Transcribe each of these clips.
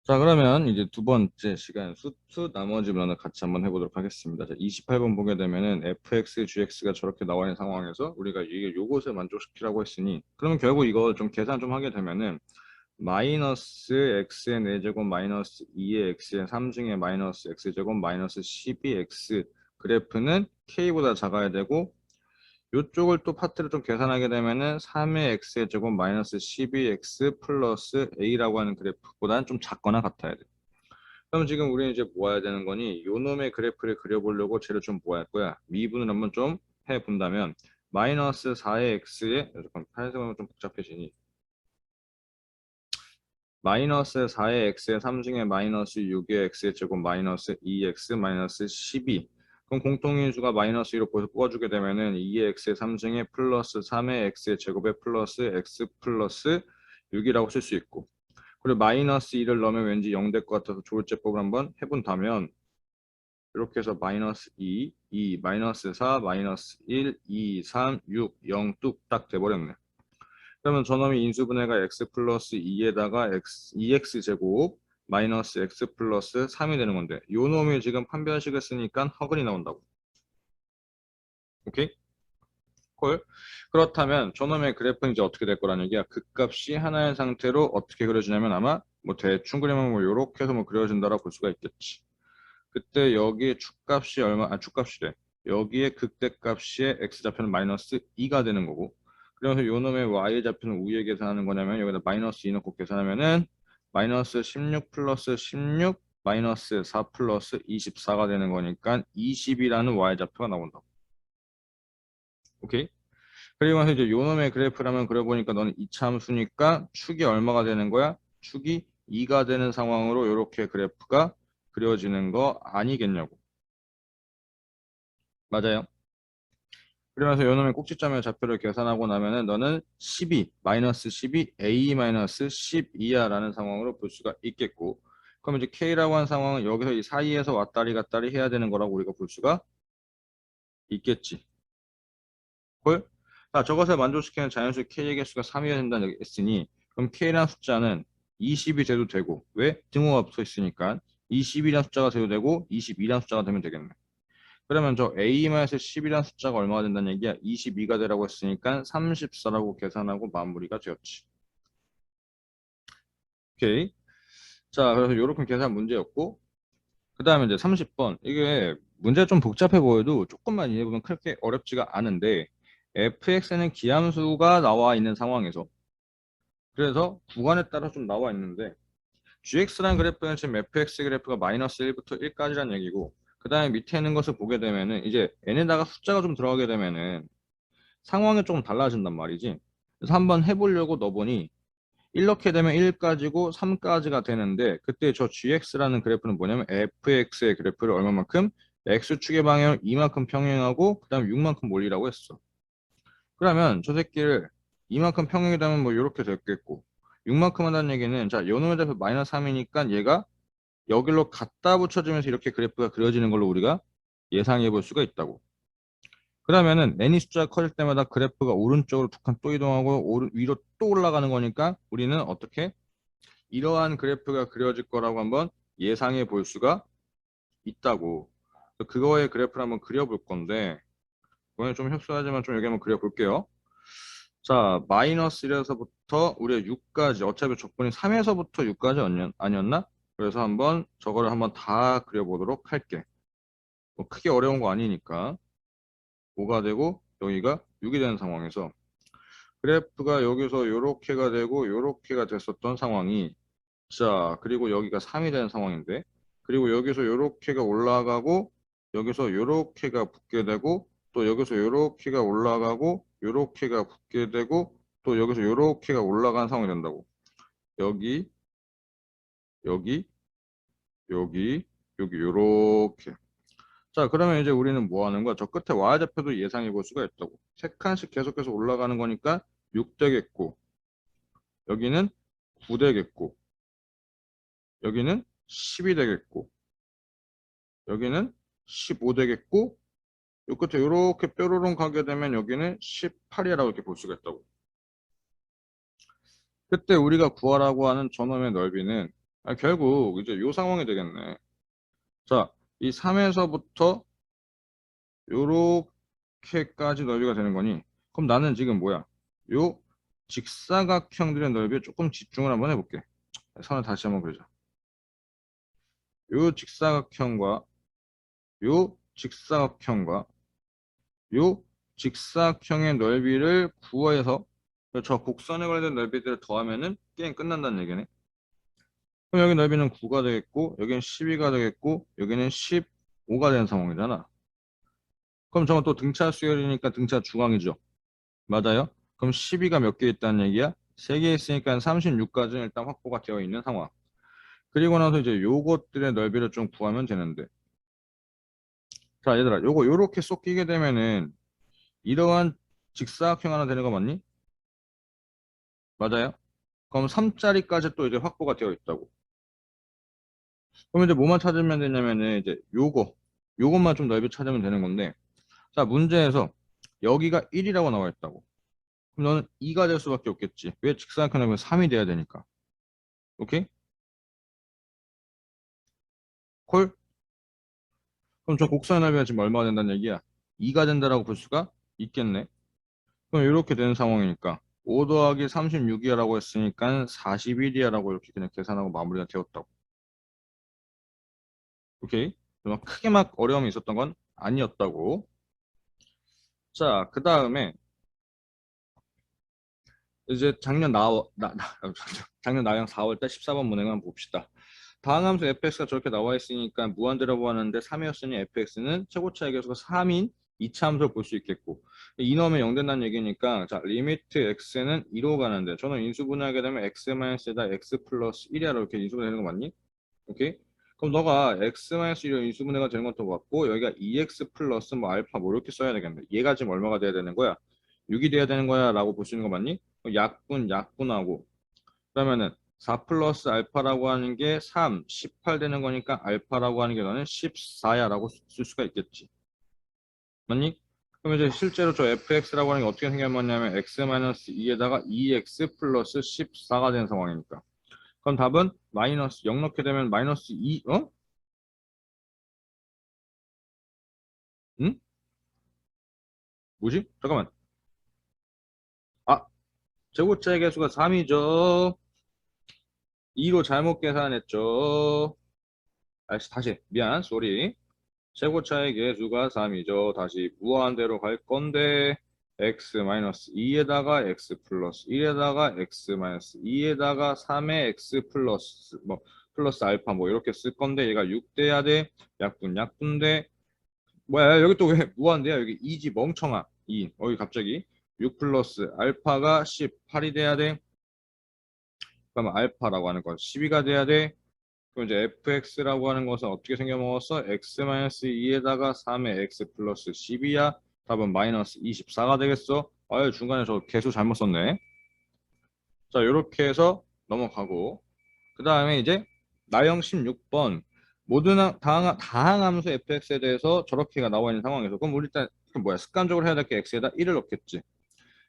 자, 그러면 이제 두 번째 시간 수트 나머지 문항을 같이 한번 해보도록 하겠습니다. 자, 28번 보게 되면은 fx, gx가 저렇게 나와 있는 상황에서 우리가 이게 요것을 만족시키라고 했으니 그러면 결국 이거 좀 계산 좀 하게 되면은 마이너스 x의 4제곱 마이너스 2의 x의 3중에 마이너스 x제곱 마이너스 12x 그래프는 k보다 작아야 되고 이쪽을 또 파트를 좀 계산하게 되면은 3의 x의 제곱 마이너스 12x 플러스 a라고 하는 그래프보다는 좀 작거나 같아야 돼. 그럼 지금 우리는 이제 모아야 되는 거니 요 놈의 그래프를 그려보려고 쟤를 좀 모아야 할 거야. 미분을 한번 좀 해본다면 마이너스 4의 x에 잠깐 해석하면 좀 복잡해지니 마이너스 4의 x의 3중에 마이너스 6의 x의 제곱 마이너스 2x 마이너스 12 그럼 공통인수가 마이너스 1로 뽑아주게 되면은 2의 x의 3중에 플러스 3의 x의 제곱에 플러스 x 플러스 6이라고 쓸 수 있고 그리고 마이너스 2를 넣으면 왠지 0 될 것 같아서 조울제법을 한번 해본다면 이렇게 해서 마이너스 2, 2, 마이너스 4, 마이너스 1, 2, 3, 6, 0 뚝딱 돼버렸네. 그러면 저놈이 인수분해가 x 플러스 2에다가 x, 2x 제곱 마이너스 x 플러스 3이 되는 건데 요 놈이 지금 판별식을 쓰니까 허근이 나온다고. 오케이? 콜. 그렇다면 저놈의 그래프는 이제 어떻게 될 거라는 얘기야. 극값이 하나의 상태로 어떻게 그려지냐면 아마 뭐 대충 그리면 뭐 요렇게 해서 뭐 그려진다라고 볼 수가 있겠지. 그때 여기에 축값이 얼마, 축값이래. 여기에 극대값이 x좌표는 마이너스 2가 되는 거고. 그래서 요 놈의 y좌표는 우위에 계산하는 거냐면 여기다 마이너스 2 넣고 계산하면은 마이너스 16 플러스 16 마이너스 4 플러스 24가 되는 거니까 20이라는 y좌표가 나온다고. 오케이? 그리고 나서 이제 요 놈의 그래프라면 그려보니까 너는 이차함수니까 축이 얼마가 되는 거야? 축이 2가 되는 상황으로 이렇게 그래프가 그려지는 거 아니겠냐고. 맞아요. 그러면서 요놈의 꼭지점의 좌표를 계산하고 나면은 너는 12, 마이너스 12, a 마이너스 12야 라는 상황으로 볼 수가 있겠고 그럼 이제 k라고 한 상황은 여기서 이 사이에서 왔다리 갔다리 해야 되는 거라고 우리가 볼 수가 있겠지. 헐? 자, 저것을 만족시키는 자연수 k의 개수가 3이어야 된다는 얘기 했으니 그럼 k라는 숫자는 20이 돼도 되고 왜? 등호가 붙어 있으니까 20이라는 숫자가 돼도 되고 22라는 숫자가 되면 되겠네. 그러면 저 A-10이라는 숫자가 얼마가 된다는 얘기야? 22가 되라고 했으니까 34라고 계산하고 마무리가 되었지. 오케이. 자, 그래서 이렇게 계산 문제였고 그 다음에 이제 30번. 이게 문제가 좀 복잡해 보여도 조금만 이해해보면 그렇게 어렵지가 않은데 fx는 기함수가 나와 있는 상황에서 그래서 구간에 따라 좀 나와 있는데 gx라는 그래프는 지금 fx 그래프가 마이너스 1부터 1까지란 얘기고 그 다음에 밑에 있는 것을 보게 되면은 이제 n에다가 숫자가 좀 들어가게 되면은 상황이 조금 달라진단 말이지. 그래서 한번 해보려고 넣어보니 이렇게 되면 1까지고 3까지가 되는데 그때 저 gx라는 그래프는 뭐냐면 fx의 그래프를 얼마만큼 x축의 방향을 이만큼 평행하고 그 다음에 6만큼 몰리라고 했어. 그러면 저 새끼를 이만큼 평행이라면 뭐 이렇게 됐겠고 6만큼 한다는 얘기는 자 요놈의 좌표 마이너스 3이니까 얘가 여기로 갖다 붙여주면서 이렇게 그래프가 그려지는 걸로 우리가 예상해 볼 수가 있다고. 그러면은 n이 숫자가 커질 때마다 그래프가 오른쪽으로 두 칸 또 이동하고 위로 또 올라가는 거니까 우리는 어떻게 이러한 그래프가 그려질 거라고 한번 예상해 볼 수가 있다고. 그거의 그래프를 한번 그려볼 건데 이번에 좀 협소하지만 좀 여기 한번 그려볼게요. 자, 마이너스 1에서부터 우리가 6까지 어차피 조건이 3에서부터 6까지 아니었나? 그래서 한번 저거를 한번 다 그려보도록 할게. 뭐 크게 어려운 거 아니니까 5가 되고 여기가 6이 되는 상황에서 그래프가 여기서 요렇게가 되고 요렇게가 됐었던 상황이 자 그리고 여기가 3이 되는 상황인데 그리고 여기서 요렇게가 올라가고 여기서 요렇게가 붙게 되고 또 여기서 요렇게가 올라가고 요렇게가 붙게 되고 또 여기서 요렇게가 올라가는 상황이 된다고. 여기 여기 여기 여기 요렇게. 자 그러면 이제 우리는 뭐 하는 거야? 저 끝에 y좌표도 예상해 볼 수가 있다고. 세 칸씩 계속해서 올라가는 거니까 6 되겠고 여기는 9 되겠고 여기는 10이 되겠고 여기는 15 되겠고 요 끝에 이렇게 뾰로롱 가게 되면 여기는 18이라고 이렇게 볼 수가 있다고. 그때 우리가 구하라고 하는 저놈의 넓이는 결국 이제 요 상황이 되겠네. 자, 이 3에서부터 요렇게까지 넓이가 되는 거니, 그럼 나는 지금 뭐야? 요 직사각형들의 넓이에 조금 집중을 한번 해볼게. 선을 다시 한번 그리자. 요 직사각형과 요 직사각형과 요 직사각형의 넓이를 구해서 저 곡선에 관련된 넓이들을 더하면은 게임 끝난다는 얘기네. 그럼 여기 넓이는 9가 되겠고, 여기는 12가 되겠고, 여기는 15가 되는 상황이잖아. 그럼 저건 또 등차 수열이니까 등차 중앙이죠. 맞아요? 그럼 12가 몇 개 있다는 얘기야? 3개 있으니까 36까지는 일단 확보가 되어 있는 상황. 그리고 나서 이제 요것들의 넓이를 좀 구하면 되는데. 자, 얘들아, 요거 요렇게 쏙 끼게 되면은 이러한 직사각형 하나 되는 거 맞니? 맞아요? 그럼 3짜리까지 또 이제 확보가 되어 있다고. 그럼 이제 뭐만 찾으면 되냐면은 이제 요것만 좀 넓이 찾으면 되는 건데. 자, 문제에서 여기가 1이라고 나와 있다고. 그럼 너는 2가 될 수밖에 없겠지. 왜 직사각형이면 3이 돼야 되니까. 오케이? 콜? 그럼 저 곡선의 넓이가 지금 얼마가 된다는 얘기야? 2가 된다라고 볼 수가 있겠네. 그럼 이렇게 되는 상황이니까 5 더하기 36이야라고 했으니까 41이야라고 이렇게 그냥 계산하고 마무리가 되었다고. 오케이? 그럼 크게 막 어려움이 있었던 건 아니었다고. 자, 그 다음에 이제 작년 나영 4월달 14번 문행을 한번 봅시다. 다항함수 fx가 저렇게 나와 있으니까 무한대라고 하는데 3이었으니 fx는 최고차의 계수가 3인 2차 함수를 볼 수 있겠고, 이 넣으면 0 된다는 얘기니까, 자, 리미트 x는 2로 가는데 저는 인수분해하게 되면 x-에다 x 플러스 1이야 이렇게 인수분해되는 거 맞니? 오케이? 그럼 너가 x-1로 인수분해가 되는 것도 맞고, 여기가 2x 플러스 뭐 알파 뭐 이렇게 써야 되겠네. 얘가 지금 얼마가 돼야 되는 거야? 6이 돼야 되는 거야 라고 볼 수 있는 거 맞니? 약분하고, 그러면은 4 플러스 알파라고 하는 게 3, 18 되는 거니까 알파라고 하는 게 너는 14야 라고 쓸 수가 있겠지. 맞니? 그럼 이제 실제로 저 fx라고 하는 게 어떻게 생겼냐면 x-2에다가 2x 플러스 14가 되는 상황이니까. 그럼 답은 마이너스 0 넣게 되면 마이너스 2, 응? 뭐지? 잠깐만. 아, 제곱차의 개수가 3이죠. 2로 잘못 계산했죠. 다시 미안, 쏘리. 최고차의 개수가 3이죠. 다시 무한대로 갈 건데 x-2에다가 x 플러스 1에다가 x-2에다가 3의 x 플러스 뭐 플러스 알파 뭐 이렇게 쓸 건데 얘가 6 돼야 돼. 약분돼. 뭐야 여기 또 왜 무한대야? 여기 2지 멍청아. 2. 여기 갑자기 6 플러스 알파가 18이 돼야 돼. 그러면 알파라고 하는 건 12가 돼야 돼. 그럼 이제 fx라고 하는 것은 어떻게 생겨먹었어? x-2에다가 3의 x 플러스 12야. 답은 마이너스 24가 되겠어. 아유, 중간에 저 개수 잘못 썼네. 자, 이렇게 해서 넘어가고. 그 다음에 이제 나형 16번. 모든 다항함수 fx에 대해서 저렇게가 나와 있는 상황에서. 그럼 우리 일단 뭐야? 습관적으로 해야 될 게 x에다 1을 넣겠지.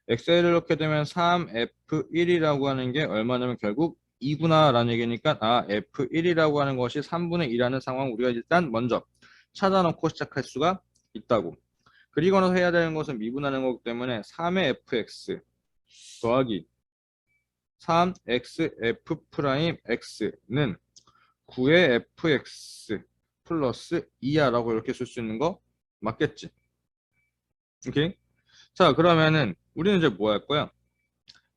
엑셀을 넣게 되면 3F1이라고 하는 게 얼마냐면 결국 2구나 라는 얘기니까 F1이라고 하는 것이 3분의 2라는 상황 우리가 일단 먼저 찾아놓고 시작할 수가 있다고. 그리고 나서 해야 되는 것은 미분하는 거기 때문에 3의 fx 더하기 3xf'x는 9의 fx 플러스 2야 라고 이렇게 쓸 수 있는 거 맞겠지? 오케이? 자, 그러면은 우리는 이제 뭐 할 거야?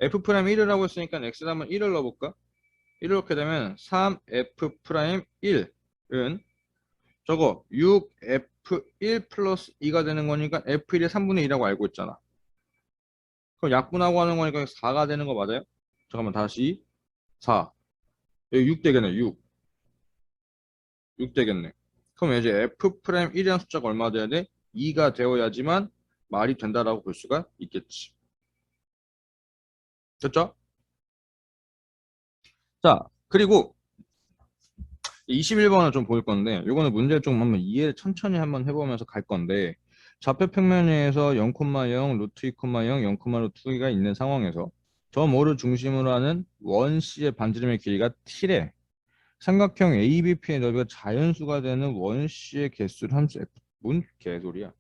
f'1을 하고 있으니까 x를 한번 1을 넣어볼까? 1을 넣게 되면 3f'1은 저거 6f1 플러스 2가 되는 거니까 f1이 3분의 2라고 알고 있잖아. 그럼 약분하고 하는 거니까 4가 되는 거 맞아요? 잠깐만 다시 4. 여기 6 되겠네. 6 되겠네. 그럼 이제 f'1이라는 숫자가 얼마 돼야 돼? 2가 되어야지만 말이 된다라고 볼 수가 있겠지. 됐죠? 자, 그리고 21번을 좀 볼 건데, 요거는 문제 좀 한번 이해 천천히 한번 해보면서 갈 건데, 좌표 평면에서 0,0, 루트 2,0, 0, 루트 2가 있는 상황에서 저 모를 중심으로 하는 원C의 반지름의 길이가 T래. 삼각형 ABP의 넓이가 자연수가 되는 원C의 개수를 함수 F. 뭔 개소리야.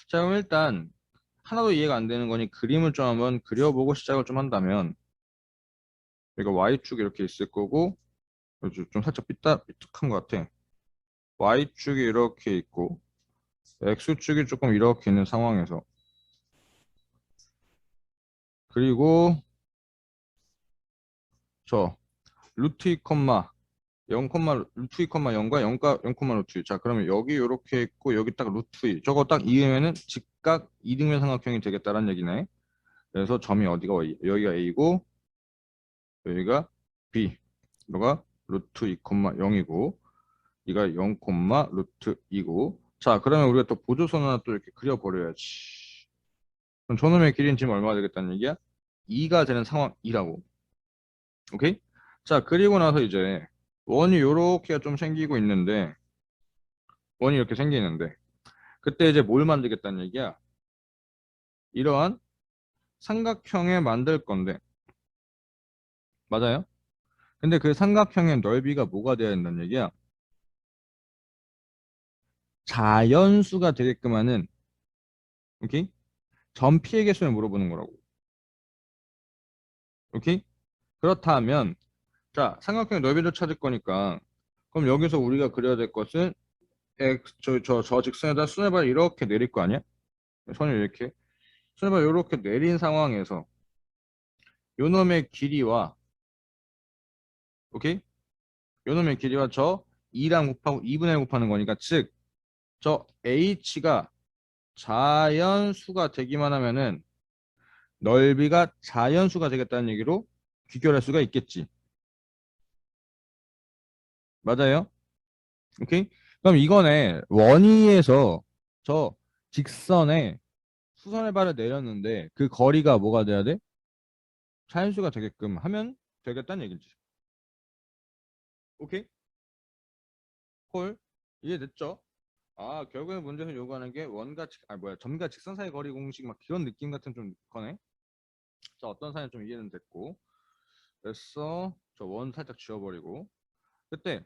자, 그럼 일단 하나도 이해가 안 되는 거니 그림을 좀 한번 그려보고 시작을 좀 한다면 여기가 Y축이 이렇게 있을 거고 좀 살짝 삐딱한 것 같아. Y축이 이렇게 있고 X축이 조금 이렇게 있는 상황에서 그리고 저 루트 2, 0, 루트 2, 0과 0, 루트 2. 자, 그러면 여기 이렇게 있고 여기 딱 루트 2. 저거 딱 이으면은 직각 이등변 삼각형이 되겠다라는 얘기네. 그래서 점이 어디가 여기가 A고 여기가 B. 너가 루트 2, 0이고 이가 0, 루트 2고. 자, 그러면 우리가 또 보조선 하나 또 이렇게 그려버려야지. 그럼 저놈의 길이는 지금 얼마가 되겠다는 얘기야? 2가 되는 상황이라고. 오케이? 자, 그리고 나서 이제 원이 요렇게가 좀 생기고 있는데 원이 이렇게 생기는데 그때 이제 뭘 만들겠다는 얘기야? 이러한 삼각형에 만들 건데 맞아요? 근데 그 삼각형의 넓이가 뭐가 돼야 된다는 얘기야? 자연수가 되게끔 하는 오케이? 점 피해 개수를 물어보는 거라고. 오케이? 그렇다면 자, 삼각형의 넓이를 찾을 거니까 그럼 여기서 우리가 그려야 될 것은 저 직선에다 수뇌발을 이렇게 내릴 거 아니야? 선을 이렇게 수뇌발 이렇게 내린 상황에서 요놈의 길이와 오케이? 요놈의 길이와 저 2랑 곱하고 2분의 1 곱하는 거니까 즉 저 h가 자연수가 되기만 하면은 넓이가 자연수가 되겠다는 얘기로 귀결할 수가 있겠지. 맞아요? 오케이? 그럼 이거네 원위에서 저 직선에 수선의 발을 내렸는데 그 거리가 뭐가 돼야 돼? 자연수가 되게끔 하면 되겠다는 얘기지. 오케이? 콜? 이해됐죠? 아, 결국에 문제에서 요구하는 게 점과 직선 사이 거리 공식 막 그런 느낌 같은 좀 거네. 자, 어떤 사이는 좀 이해는 됐고. 그래서 저 원 살짝 지워버리고. 그때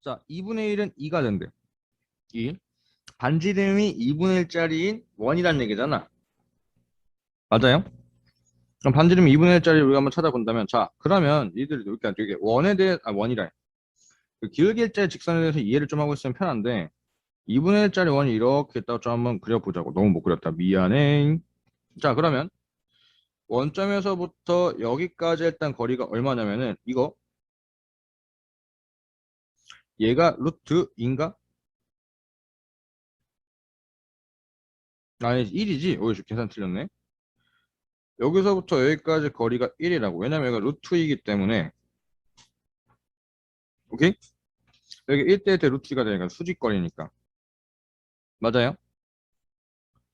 자, 2분의 1은 2가 된대. 2. 반지름이 2분의 1짜리인 원이란 얘기잖아. 맞아요? 그럼 반지름이 2분의 1짜리 우리가 한번 찾아본다면 자, 그러면 이들 그러니까 되게 원에 대해 원이라 그 기울기일자의 직선에 대해서 이해를 좀 하고 있으면 편한데 2분의 1짜리 원이 이렇게 있다고 좀 한번 그려보자고. 너무 못 그렸다. 미안해. 자, 그러면 원점에서부터 여기까지 일단 거리가 얼마냐면은 이거 얘가 루트인가? 아니 1이지? 오이 계산 틀렸네. 여기서부터 여기까지 거리가 1이라고. 왜냐면 여기가 루트이기 때문에 오케이? 여기 1대1대 루트가 되니까 수직거리니까. 맞아요?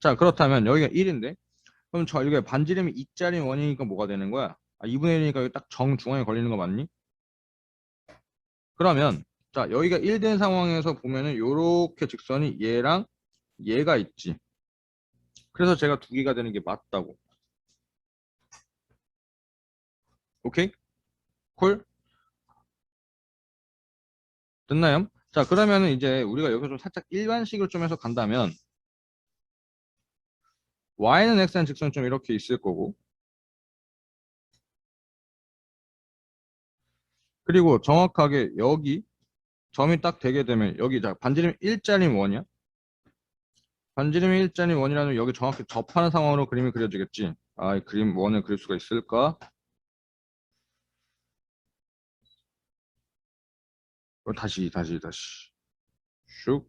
자, 그렇다면 여기가 1인데 그럼 저 이게 반지름이 2짜리 원이니까 뭐가 되는 거야? 아, 2분의 1이니까 여기 딱 정중앙에 걸리는 거 맞니? 그러면 자, 여기가 1 된 상황에서 보면은 요렇게 직선이 얘랑 얘가 있지. 그래서 제가 두 개가 되는 게 맞다고. 오케이? 콜? 됐나요? 자, 그러면은 이제 우리가 여기서 좀 살짝 일반식으로 좀 해서 간다면 y는 x는 직선이 좀 이렇게 있을 거고 그리고 정확하게 여기 점이 딱 되게 되면 여기 자 반지름 1짜리 원이야. 반지름이 1짜리 원이라면 여기 정확히 접하는 상황으로 그림이 그려지겠지. 아, 이 그림 원을 그릴 수가 있을까? 다시 슉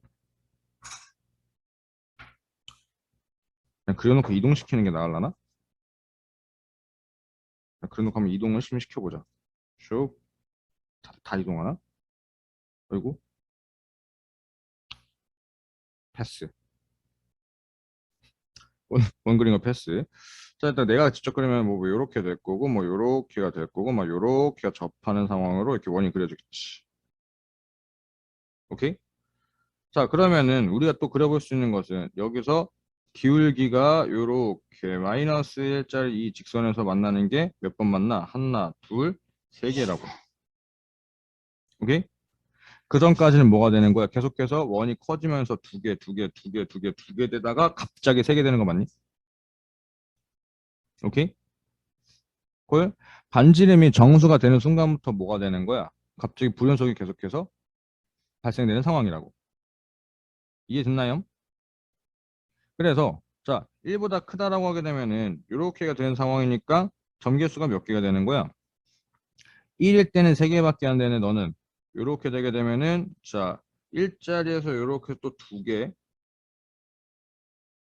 그냥 그려놓고 이동시키는 게 나을라나? 그려놓고 한번 이동을 시켜보자. 슉 다 이동하나? 그리고 패스 원 그린 거 패스. 자, 일단 내가 직접 그리면 뭐 요렇게 될 거고 뭐 요렇게가 될 거고 막 요렇게가 접하는 상황으로 이렇게 원이 그려지겠지. 오케이? 자, 그러면은 우리가 또 그려볼 수 있는 것은 여기서 기울기가 요렇게 마이너스 1짜리 이 직선에서 만나는 게 몇 번 만나? 하나, 둘, 세 개라고. 오케이? 그 전까지는 뭐가 되는 거야? 계속해서 원이 커지면서 두 개, 두 개, 두 개, 두 개, 두 개 되다가 갑자기 세 개 되는 거 맞니? 오케이? 그 반지름이 정수가 되는 순간부터 뭐가 되는 거야? 갑자기 불연속이 계속해서 발생되는 상황이라고. 이해됐나요? 그래서 자, 1보다 크다라고 하게 되면은 이렇게가 되는 상황이니까 점개수가 몇 개가 되는 거야? 1일 때는 3개밖에 안 되는 너는 이렇게 되게 되면은 자, 1자리에서 이렇게 또 2개,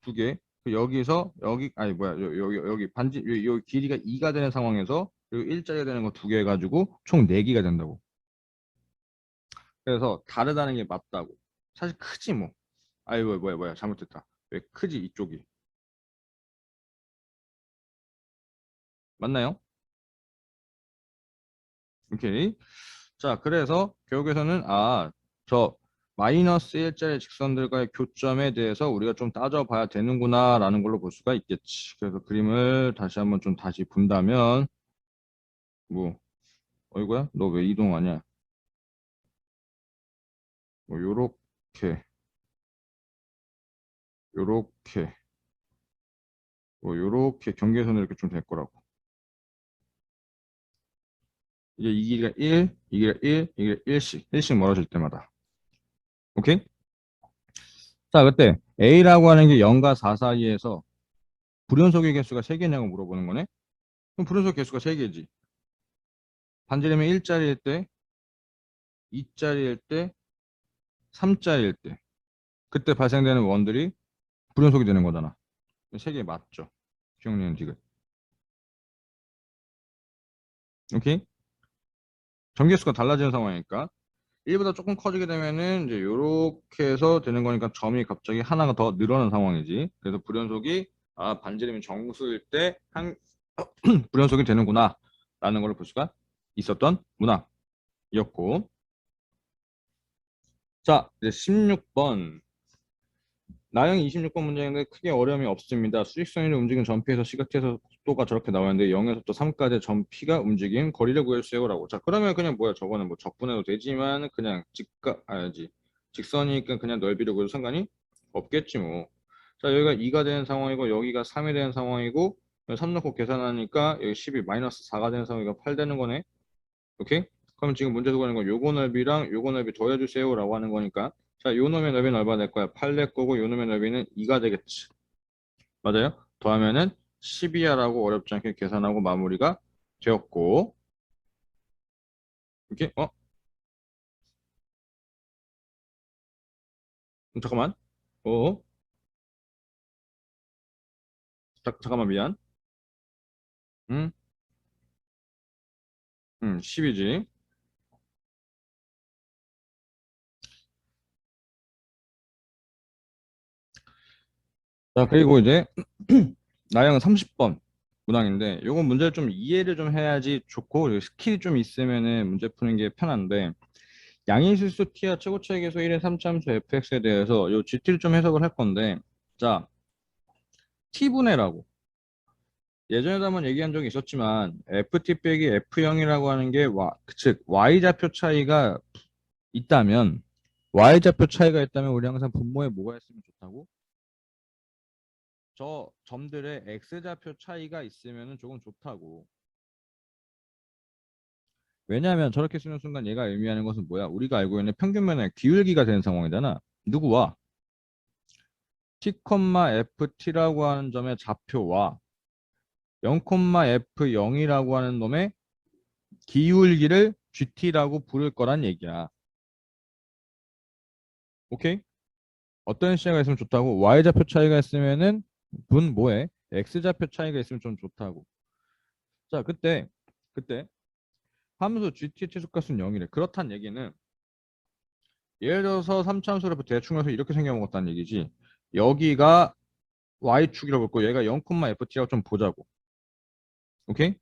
2개. 여기서 여기 아니 뭐야 여기 반지 여기 길이가 2가 되는 상황에서 여기 1자리가 되는 거 2개 해가지고 총 4개가 된다고. 그래서 다르다는 게 맞다고. 사실 크지 뭐. 아이고 뭐야 잘못됐다. 왜 크지 이쪽이. 맞나요? 오케이. 자, 그래서 교육에서는 저 마이너스 1자리 직선들과의 교점에 대해서 우리가 좀 따져봐야 되는구나 라는 걸로 볼 수가 있겠지. 그래서 그림을 다시 한번 좀 다시 본다면 뭐 어이구야? 너 왜 이동하냐? 뭐 요렇게 요렇게 뭐 요렇게 경계선을 이렇게 좀 될 거라고. 이제 이 길이가 1, 이 길이가 1, 이 길이가 1씩 멀어질 때마다. 오케이? 자, 그때 A라고 하는 게 0과 4 사이에서 불연속의 개수가 3개냐고 물어보는 거네? 그럼 불연속 개수가 3개지. 반지름이 1자리일 때, 2자리일 때, 3자리일 때. 그때 발생되는 원들이 불연속이 되는 거잖아. 3개 맞죠? 기억니은 디귿. 오케이? 전개수가 달라지는 상황이니까 1보다 조금 커지게 되면은 이제 요렇게 해서 되는 거니까 점이 갑자기 하나가 더 늘어나는 상황이지. 그래서 불연속이 반지름이 정수일 때 불연속이 되는구나 라는 걸 볼 수가 있었던 문항이었고, 자 이제 16번 나영이 26번 문제인데 크게 어려움이 없습니다. 수직선으로 움직이는 점피에서 시각지에서 속도가 저렇게 나오는데 0에서부터 3까지 점피가 움직인 거리를 구해주세요라고. 자, 그러면 그냥 뭐야, 저거는 뭐 적분해도 되지만 그냥 직선이니까 그냥 넓이를 구해도 상관이 없겠지 뭐. 자, 여기가 2가 되는 상황이고 여기가 3이 되는 상황이고 3 넣고 계산하니까 여기 10이 마이너스 4가 되는 상황이니까 8 되는 거네. 오케이? 그럼 지금 문제에서 구하는 건 요거 넓이랑 요거 넓이 더해주세요 라고 하는 거니까, 자, 요 놈의 넓이는 얼마 될 거야? 8 낼 거고 요 놈의 넓이는 2가 되겠지. 맞아요? 더하면은 12야 라고 어렵지 않게 계산하고 마무리가 되었고, 이렇게 잠깐만. 어 잠깐만 미안. 10이지. 자, 그리고 이제 나영은 30번 문항인데 요건 문제를 좀 이해를 좀 해야지 좋고 스킬이 좀 있으면은 문제 푸는 게 편한데, 양의실수 t와 최고차의 계수 1의 3참수 fx에 대해서 요 gt를 좀 해석을 할 건데, 자, t분해라고 예전에도 한번 얘기한 적이 있었지만 ft 빼기 f0이라고 하는 게 즉 y좌표 차이가 있다면, y좌표 차이가 있다면 우리 항상 분모에 뭐가 있으면 좋다고? 저 점들의 x좌표 차이가 있으면 조금 좋다고. 왜냐하면 저렇게 쓰는 순간 얘가 의미하는 것은 뭐야? 우리가 알고 있는 평균면의 기울기가 되는 상황이잖아. 누구와? t, ft라고 하는 점의 좌표와 0,f0이라고 하는 놈의 기울기를 gt라고 부를 거란 얘기야. 오케이? 어떤 시야가 있으면 좋다고? y좌표 차이가 있으면은 분 뭐해? x좌표 차이가 있으면 좀 좋다고. 자, 그때 함수 gt 최소값은 0이래. 그렇단 얘기는 예를 들어서 3차함수를 대충 해서 이렇게 생겨먹었다는 얘기지. 여기가 y축이라고 했고 얘가 0,ft라고 좀 보자고. 오케이?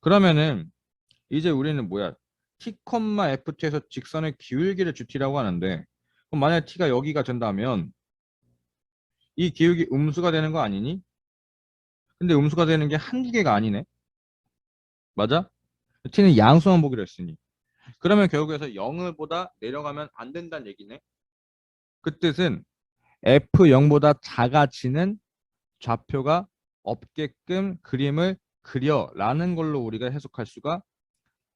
그러면은 이제 우리는 뭐야? t, ft에서 직선의 기울기를 gt라고 하는데, 그럼 만약 t가 여기가 된다면 이 기울기 음수가 되는 거 아니니? 근데 음수가 되는 게 한두 개가 아니네. 맞아? t는 양수만 보기로 했으니. 그러면 결국에서 0보다 내려가면 안 된다는 얘기네. 그 뜻은 F0보다 작아지는 좌표가 없게끔 그림을 그려라는 걸로 우리가 해석할 수가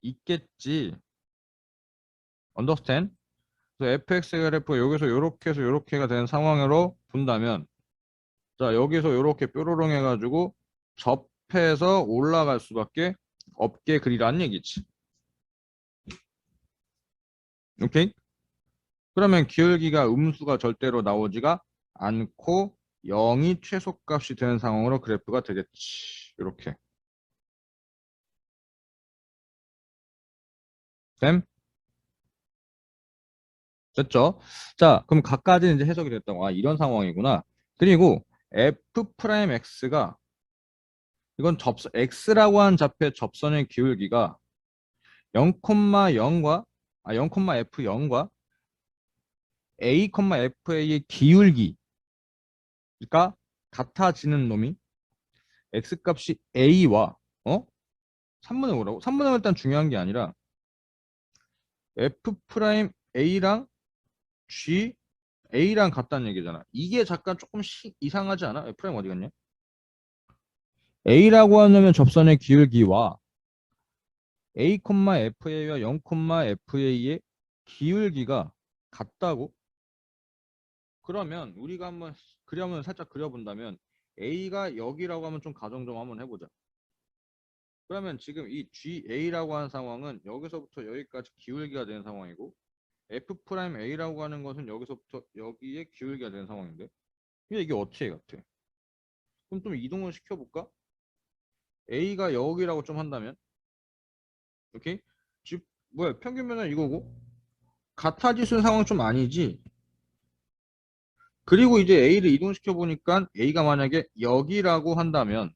있겠지. Understand? 그래서 fx 그래프 여기서 이렇게 해서 이렇게가 된 상황으로 본다면 자 여기서 이렇게 뾰로롱 해가지고 접해서 올라갈 수밖에 없게 그리라는 얘기지. 오케이? 그러면 기울기가 음수가 절대로 나오지가 않고 0이 최소값이 되는 상황으로 그래프가 되겠지. 이렇게. 됨? 됐죠? 자, 그럼 각가지 이제 해석이 됐다고. 아, 이런 상황이구나. 그리고 F'X가 이건 X라고 하는 좌표의 접선의 기울기가 0,0과 0,F0과 A, FA의 기울기가 같아지는 놈이 X값이 A와 3분의 5라고? 3분의 5 일단 중요한 게 아니라 F 프라임 A랑 G A랑 같다는 얘기잖아. 이게 잠깐 조금 이상하지 않아? F 프라임 어디 갔냐? A라고 하면 접선의 기울기와 A, FA와 0, FA의 기울기가 같다고? 그러면 우리가 한번 그려면 살짝 그려본다면 A가 여기라고 하면 좀 가정 좀 한번 해보자. 그러면 지금 이 GA라고 하는 상황은 여기서부터 여기까지 기울기가 되는 상황이고 F'A라고 하는 것은 여기서부터 여기에 기울기가 되는 상황인데 이게 어떻게 같아? 그럼 좀 이동을 시켜볼까? A가 여기라고 좀 한다면 오케이? 즉 뭐야 평균면은 이거고 같아지는 상황 좀 아니지. 그리고 이제 A를 이동시켜 보니까 A가 만약에 여기라고 한다면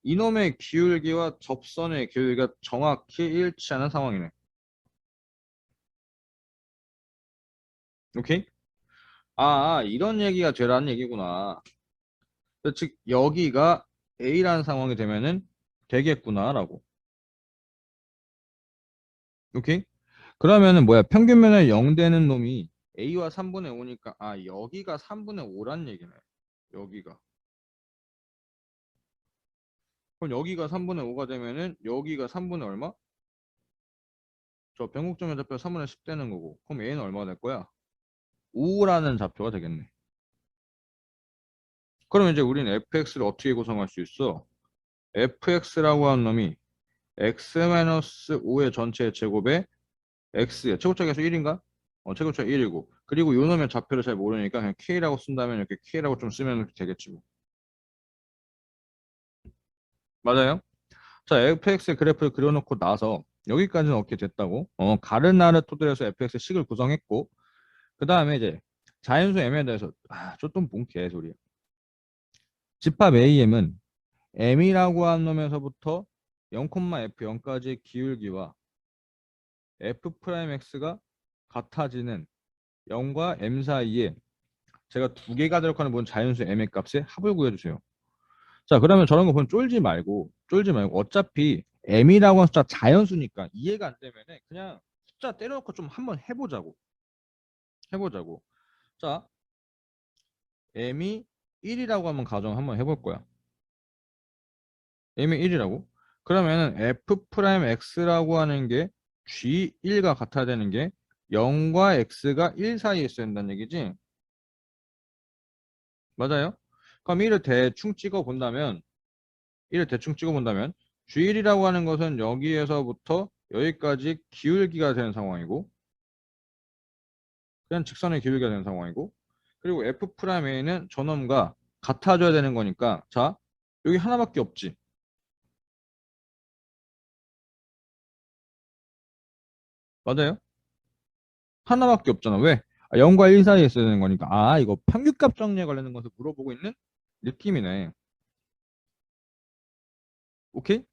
이놈의 기울기와 접선의 기울기가 정확히 일치하는 상황이네. 오케이? 이런 얘기가 되라는 얘기구나. 즉 여기가 A라는 상황이 되면은 되겠구나라고. 오케이? 그러면은 뭐야? 평균면에 0 되는 놈이 A와 3분의 5니까 여기가 3분의 5란 얘기네. 여기가. 그럼 여기가 3분의 5가 되면은 여기가 3분의 얼마? 저 변곡점의 좌표 3분의 10 되는 거고. 그럼 A는 얼마 될 거야? 5라는 좌표가 되겠네. 그럼 이제 우리는 fx를 어떻게 구성할 수 있어? fx라고 하는 놈이 x-5의 전체 제곱에 x의 최고차계수 1인가? 최고차 1이고 그리고 요 놈의 좌표를 잘 모르니까 그냥 k라고 쓴다면 이렇게 k라고 좀 쓰면 되겠지 뭐. 맞아요? 자 fx 그래프를 그려놓고 나서 여기까지는 어떻게 됐다고? 가르나르 토대로 해서 fx의 식을 구성했고 그 다음에 이제 자연수 m에 대해서 저또 뭔 개소리야. 집합 am은 m이라고 하는 놈에서부터 0,f0까지의 기울기와 f'x가 같아지는 0과 m 사이에 제가 두 개가 들어가는 뭔 자연수 m의 값의 합을 구해주세요. 자 그러면 저런 거 보면 쫄지 말고 어차피 m이라고 하는 숫자 자연수니까 이해가 안 되면 그냥 숫자 때려놓고 좀 한번 해보자고. 자 m이 1이라고 하면 가정 한번 해볼 거야. m이 1이라고? 그러면은 f'x라고 하는 게 g1과 같아야 되는 게 0과 x가 1 사이에 있어야 된다는 얘기지? 맞아요? 그럼 이를 대충 찍어 본다면 g1이라고 하는 것은 여기에서부터 여기까지 기울기가 되는 상황이고 그냥 직선의 기울기가 되는 상황이고 그리고 f'A는 저놈과 같아져야 되는 거니까 자 여기 하나밖에 없지. 맞아요? 하나밖에 없잖아. 왜? 0과 1 사이에 있어야 되는 거니까. 이거 평균값 정리에 관련된 것을 물어보고 있는 느낌이네. 오케이?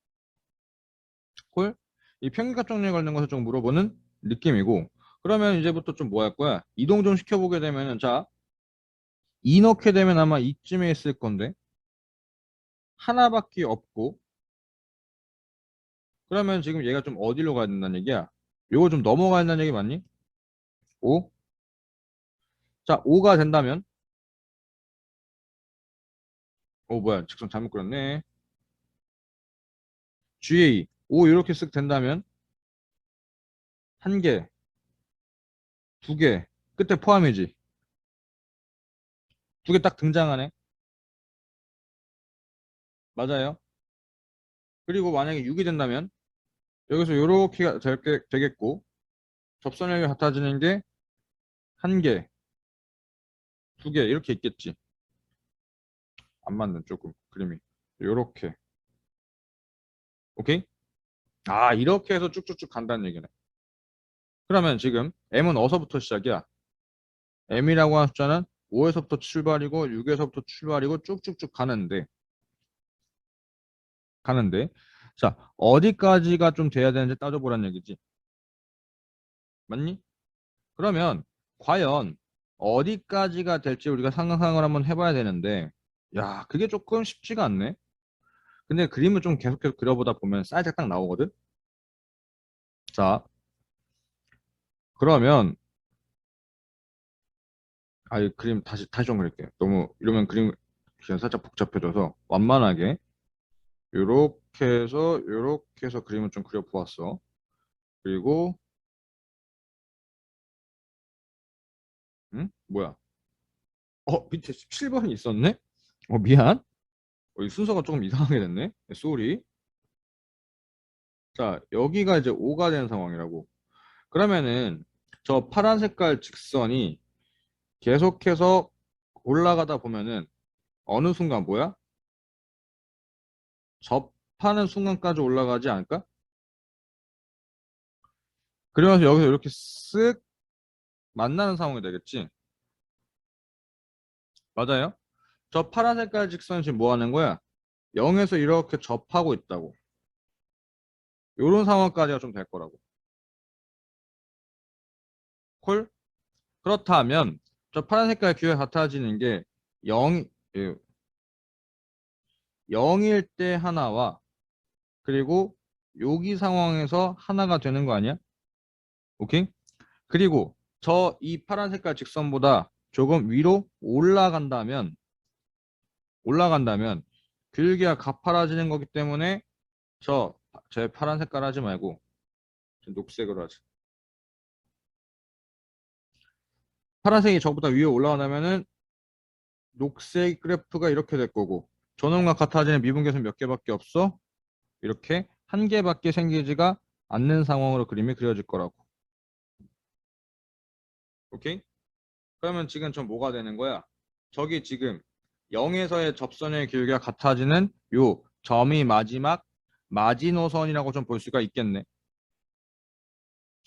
콜? 이 평균값 정리에 관련된 것을 좀 물어보는 느낌이고. 그러면 이제부터 좀 뭐 할 거야? 이동 좀 시켜보게 되면은, 자, 2 넣게 되면 아마 이쯤에 있을 건데, 하나밖에 없고, 그러면 지금 얘가 좀 어디로 가야 된다는 얘기야? 요거 좀 넘어가야 된다는 얘기 맞니? 5. 자, 5가 된다면 뭐야 직선 잘못 그렸네. GA 5 이렇게 쓱 된다면 한 개, 두 개, 끝에 포함이지. 두 개 딱 등장하네. 맞아요. 그리고 만약에 6이 된다면 여기서 요렇게 되겠고 접선력이 같아지는 게 한 개, 두 개 이렇게 있겠지. 안 맞는 조금 그림이 요렇게. 오케이? 아 이렇게 해서 쭉쭉쭉 간다는 얘기네. 그러면 지금 M은 어서부터 시작이야? M이라고 하는 숫자는 5에서부터 출발이고 6에서부터 출발이고 쭉쭉쭉 가는데 자 어디까지가 좀 돼야 되는지 따져보란 얘기지. 맞니? 그러면 과연 어디까지가 될지 우리가 상상을 한번 해봐야 되는데 야 그게 조금 쉽지가 않네. 근데 그림을 좀 계속해서 그려보다 보면 사이즈가 딱 나오거든. 자 그러면 이 그림 다시 좀 그릴게요. 너무 이러면 그림 그냥 살짝 복잡해져서 완만하게 요렇게 해서 그림을 좀 그려보았어. 그리고 뭐야 밑에 17번이 있었네. 미안. 이 순서가 조금 이상하게 됐네. 쏘리. 자 여기가 이제 5가 된 상황이라고. 그러면은 저 파란 색깔 직선이 계속해서 올라가다 보면은 어느 순간 뭐야? 접하는 순간까지 올라가지 않을까? 그러면서 여기서 이렇게 쓱 만나는 상황이 되겠지. 맞아요? 저 파란 색깔 직선이 지금 뭐 하는 거야? 0에서 이렇게 접하고 있다고. 요런 상황까지가 좀 될 거라고. 콜? 그렇다면 저 파란 색깔 기호가 같아지는 게 0, 0일 때 하나와 그리고 여기 상황에서 하나가 되는 거 아니야? 오케이? 그리고 저 이 파란 색깔 직선보다 조금 위로 올라간다면 길기가 가파라지는 거기 때문에 제 파란 색깔 하지 말고 저 녹색으로 하지. 파란색이 저보다 위에 올라가려면은 녹색 그래프가 이렇게 될 거고 저놈과 같아지는 미분계선 몇 개밖에 없어? 이렇게 한 개밖에 생기지가 않는 상황으로 그림이 그려질 거라고. 오케이? 그러면 지금 전 뭐가 되는 거야? 저기 지금 0에서의 접선의 길이가 같아지는 요 점이 마지막 마지노선이라고 좀 볼 수가 있겠네.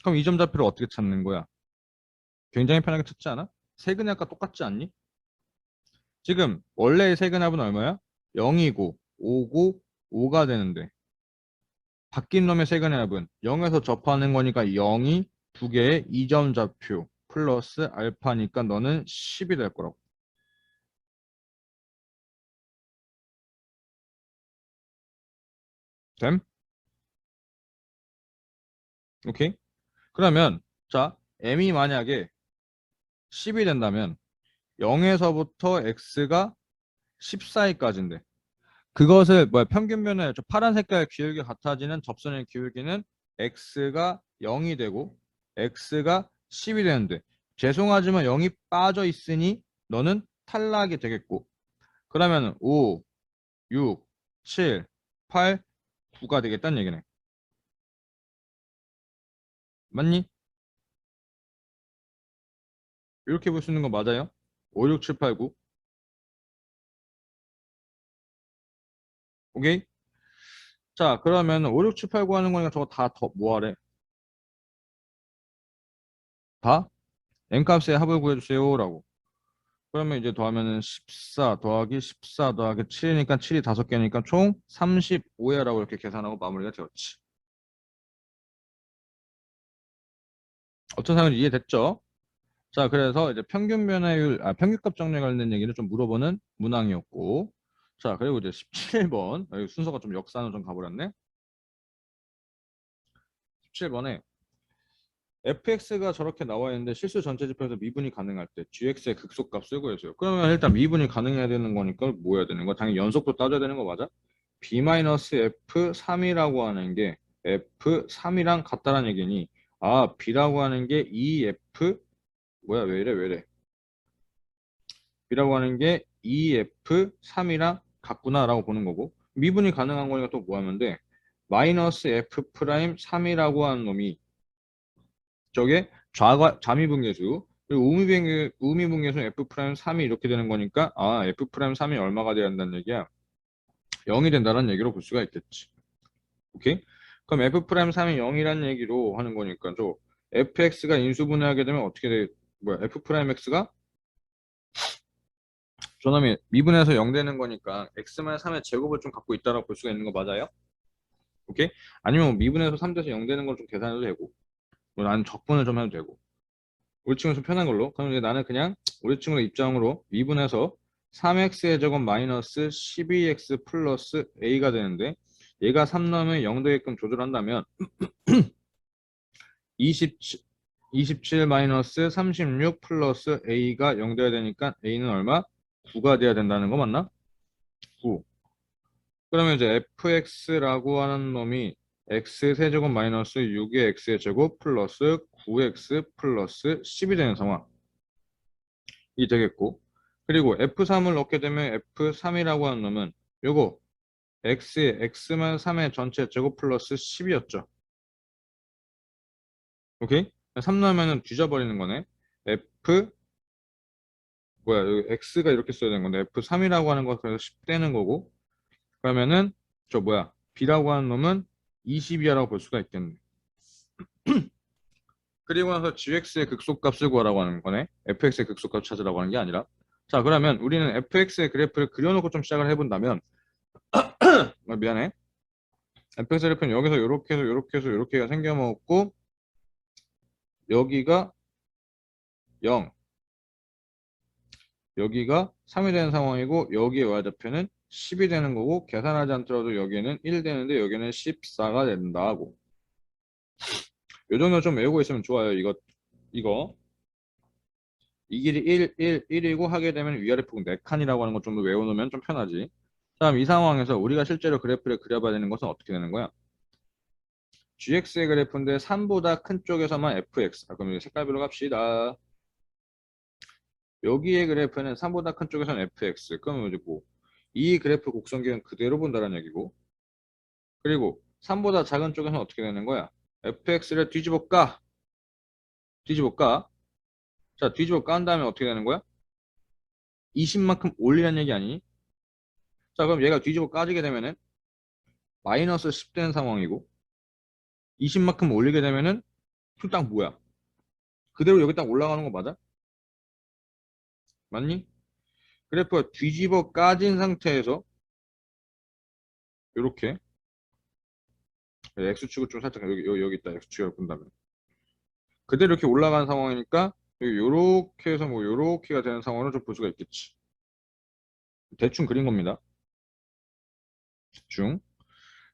그럼 이 점 좌표를 어떻게 찾는 거야? 굉장히 편하게 찾지 않아? 세근압과 똑같지 않니? 지금 원래의 세근압은 얼마야? 0이고 5고 5가 되는데 바뀐 놈의 세근압은 0에서 접하는 거니까 0이 두 개의 2점 좌표 플러스 알파니까 너는 10이 될 거라고. 됨? 오케이? 그러면 자 m이 만약에 10이 된다면 0에서부터 x가 14위까지인데 그것을 뭐야 평균면에 저 파란 색깔 기울기 같아지는 접선의 기울기는 x가 0이 되고 x가 10이 되는데 죄송하지만 0이 빠져 있으니 너는 탈락이 되겠고 그러면 5, 6, 7, 8, 9가 되겠다는 얘기네. 맞니? 이렇게 볼 수 있는 거 맞아요? 5, 6, 7, 8, 9. 오케이? 자, 그러면 5, 6, 7, 8, 9 하는 거니까 저거 다 더 뭐하래? 다? n값의 합을 구해주세요. 라고. 그러면 이제 더하면은 14 더하기 14 더하기 7이니까 7이 5개니까 총 35회라고 이렇게 계산하고 마무리가 되었지. 어떤 상황인지 이해됐죠? 자, 그래서 이제 평균 변화율, 평균값 정리에 관련된 얘기를 좀 물어보는 문항이었고. 자, 그리고 이제 17번. 여기 순서가 좀 역산으로 좀 가버렸네. 17번에 fx가 저렇게 나와 있는데 실수 전체 지표에서 미분이 가능할 때 gx의 극소값 쓰고 있어요. 그러면 일단 미분이 가능해야 되는 거니까 뭐 해야 되는 거야? 당연히 연속도 따져야 되는 거 맞아? b-f3이라고 하는 게 f3이랑 같다라는 얘기니 아 b라고 하는 게 2f 뭐야 왜 이래 왜 이래 b라고 하는 게 2f3이랑 같구나 라고 보는 거고 미분이 가능한 거니까 또 뭐 하면 돼? 마이너스 f 프라임 3이라고 하는 놈이 저게 좌미분계수 그리고 우미분계수 f 프라임 3이 이렇게 되는 거니까 아 f 프라임 3이 얼마가 돼야 한다는 얘기야 0이 된다는 얘기로 볼 수가 있겠지 오케이 그럼 f 프라임 3이 0이라는 얘기로 하는 거니까 저 fx가 인수분해하게 되면 어떻게 돼 뭐야 f 프라임 x가 저놈이 미분해서 0 되는 거니까 x-3의 제곱을 좀 갖고 있다라고 볼 수가 있는 거 맞아요? 오케이 아니면 뭐 미분해서 3 돼서 0 되는 걸 좀 계산해도 되고 뭐 나는 적분을 좀 해도 되고 우리 친구 좀 편한 걸로. 그럼 이제 나는 그냥 우리 친구의 입장으로 미분해서 3x의 제곱 마이너스 12x 플러스 a가 되는데 얘가 3 넣으면 0 되게끔 조절한다면 27 마이너스 36 플러스 a가 0 돼야 되니까 a는 얼마? 9가 돼야 된다는 거 맞나? 9. 그러면 이제 fx라고 하는 놈이 x 세제곱 마이너스 6의 x의 제곱 플러스 9x 플러스 10이 되는 상황. 이 되겠고 그리고 F3을 넣게 되면 F3이라고 하는 놈은 요거 X만 3의 전체 제곱 플러스 10이었죠. 오케이? 3 넣으면 뒤져버리는 거네. F 뭐야 여기 X가 이렇게 써야 되는 건데 F3이라고 하는 거 그래서 10 되는 거고 그러면은 저 뭐야 B라고 하는 놈은 20이야라고 볼 수가 있겠네. 그리고 나서 GX의 극소값을 구하라고 하는 거네. FX의 극소값 찾으라고 하는 게 아니라 자 그러면 우리는 FX의 그래프를 그려놓고 좀 시작을 해본다면 미안해. fx 그래프는 여기서 이렇게 해서 이렇게 해서 이렇게가 생겨먹고 여기가 0 여기가 3이 되는 상황이고 여기에 y좌표는 10이 되는 거고 계산하지 않더라도 여기는 1 되는데 여기는 14가 된다고 요 정도 좀 외우고 있으면 좋아요. 이거 이 길이 1이고 하게 되면 위아래폭 4칸이라고 하는 거 좀 더 외워놓으면 좀 편하지. 다음 이 상황에서 우리가 실제로 그래프를 그려봐야 되는 것은 어떻게 되는 거야? gx의 그래프인데 3보다 큰 쪽에서만 fx. 그럼 색깔별로 갑시다. 여기의 그래프는 3보다 큰 쪽에서는 fx. 그러면 이제 뭐 이 그래프 곡선기는 그대로 본다는 얘기고. 그리고 3보다 작은 쪽에서는 어떻게 되는 거야? fx를 뒤집어 까. 뒤집어 까. 자, 뒤집어 깐 다음에 어떻게 되는 거야? 20만큼 올리라는 얘기 아니니? 자, 그럼 얘가 뒤집어 까지게 되면은 마이너스 10 되는 상황이고 20만큼 올리게 되면은 딱 뭐야? 그대로 여기 딱 올라가는 거 맞아? 맞니? 그래프가 뒤집어 까진 상태에서 이렇게 X축을 좀 살짝 여기 있다. X축을 본다면 그대로 이렇게 올라가는 상황이니까 요렇게 해서 뭐 요렇게가 되는 상황을 좀 볼 수가 있겠지. 대충 그린 겁니다. 대충.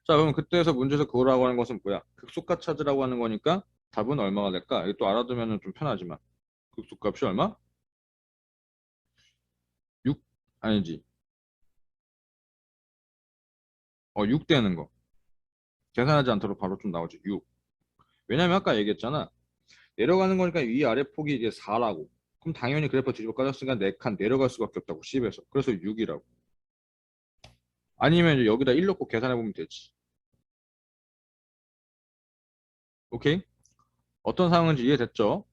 자 그럼 그때에서 문제에서 그거라고 하는 것은 뭐야? 극소값 찾으라고 하는 거니까 답은 얼마가 될까? 이거 또 알아두면 좀 편하지만 극소값이 얼마? 6 아니지. 6 되는 거. 계산하지 않도록 바로 좀 나오지. 6. 왜냐면 아까 얘기했잖아. 내려가는 거니까 위아래 폭이 이제 4라고. 그럼 당연히 그래프 뒤집어 까졌으니까 4칸 내려갈 수밖에 없다고 10에서. 그래서 6이라고. 아니면 이제 여기다 1 넣고 계산해 보면 되지. 오케이? 어떤 상황인지 이해됐죠?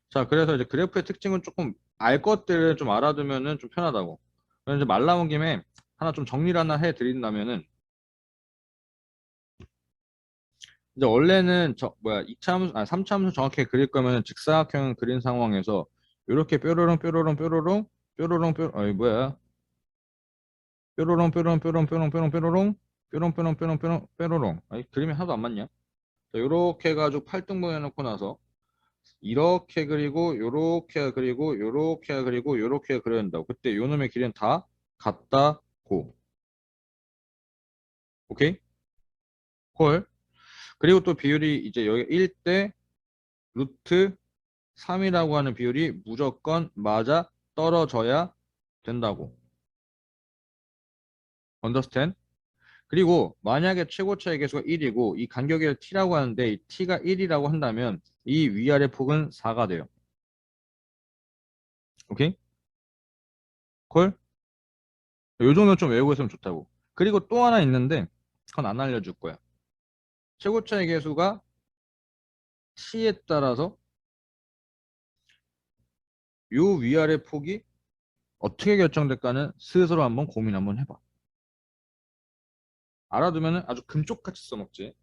자, 그래서 이제 그래프의 특징은 조금 알 것들을 좀 알아두면은 좀 편하다고. 그래서 이제 말 나온 김에 하나 좀 정리를 하나 해 드린다면은 이제 원래는 저 뭐야 3차 함수 정확하게 그릴 거면은 직사각형 그린 상황에서 이렇게 뾰로롱 뾰로롱 뾰로롱 뾰로롱 뾰 아니 뭐야 뾰로롱 뾰로롱 뾰로롱 뾰로롱 뾰로롱 뾰로롱 뾰롱 뾰롱 뾰롱 뾰롱 뾰로롱 아니 그림이 하나도 안 맞냐? 자, 요렇게 해가지고 8등분 해놓고 나서 이렇게 그리고 요렇게 그리고 요렇게 그리고 요렇게 그려야 된다고. 그때 요놈의 길이는 다 같다고. 오케이? 콜. 그리고 또 비율이 이제 여기 1대 루트 3이라고 하는 비율이 무조건 맞아 떨어져야 된다고. understand? 그리고 만약에 최고차의 계수가 1이고 이 간격을 t라고 하는데 이 t가 1이라고 한다면 이 위아래 폭은 4가 돼요. 오케이? 콜? 요 정도 좀 외우고 있으면 좋다고. 그리고 또 하나 있는데 그건 안 알려줄 거야. 최고차의 계수가 t에 따라서 요 위아래 폭이 어떻게 결정될까는 스스로 한번 고민 한번 해봐. 알아두면 아주 금쪽같이 써먹지.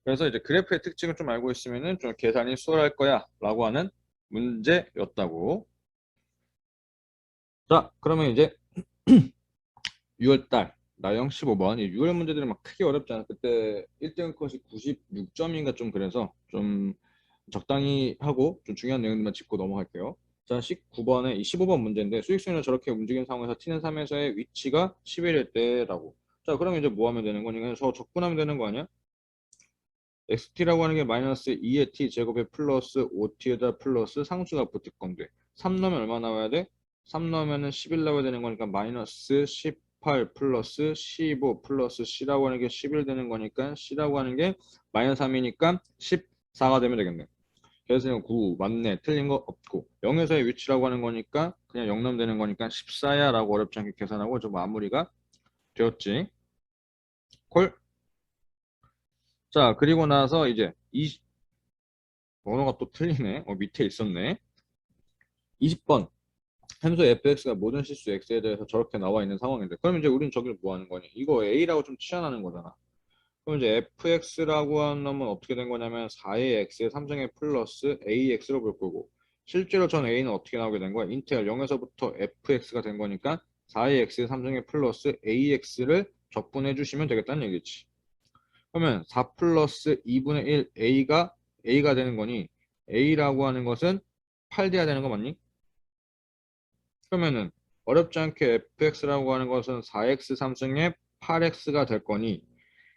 그래서 이제 그래프의 특징을 좀 알고 있으면은 좀 계산이 수월할 거야 라고 하는 문제였다고. 자, 그러면 이제 6월달 나영 15번 이 6월 문제들은 막 크게 어렵지 않아. 그때 1등 컷이 96점인가 좀 그래서 좀 적당히 하고 좀 중요한 내용들만 짚고 넘어갈게요. 자, 19번에 이 15번 문제인데 수익순위는 저렇게 움직이는 상황에서 t는 3에서의 위치가 11일 때라고. 자, 그러면 이제 뭐 하면 되는 거니까 저 적분하면 되는 거 아니야? xt라고 하는 게 마이너스 2의 t 제곱에 플러스 5t에다 플러스 상수가 붙을 건데 3 넣으면 얼마 나와야 돼? 3 넣으면은 11 나와야 되는 거니까 마이너스 18 플러스 15 플러스 c라고 하는 게 11 되는 거니까 c라고 하는 게 마이너스 3이니까 14가 되면 되겠네. 그래서 이거 9 맞네. 틀린 거 없고 0에서의 위치라고 하는 거니까 그냥 0 넣으면 되는 거니까 14야 라고 어렵지 않게 계산하고 좀 마무리가 되었지. 콜. 자, 그리고 나서 이제 이 번호가 또 틀리네. 밑에 있었네. 20번. 함수 fx가 모든 실수 x에 대해서 저렇게 나와 있는 상황인데 그럼 이제 우린 저기를 뭐 하는 거니? 이거 a라고 좀 치환하는 거잖아. 그럼 이제 fx라고 하는 놈은 어떻게 된 거냐면 4의 x의 3승의 플러스 ax로 볼 거고 실제로 전 a는 어떻게 나오게 된 거야? 인테그랄 0에서부터 fx가 된 거니까 4의 x의 3승의 플러스 ax를 적분해 주시면 되겠다는 얘기지. 그러면 4 플러스 2분의 1 a가 되는 거니 a라고 하는 것은 8 돼야 되는 거 맞니? 그러면은 어렵지 않게 fx라고 하는 것은 4x 3승의 8x가 될 거니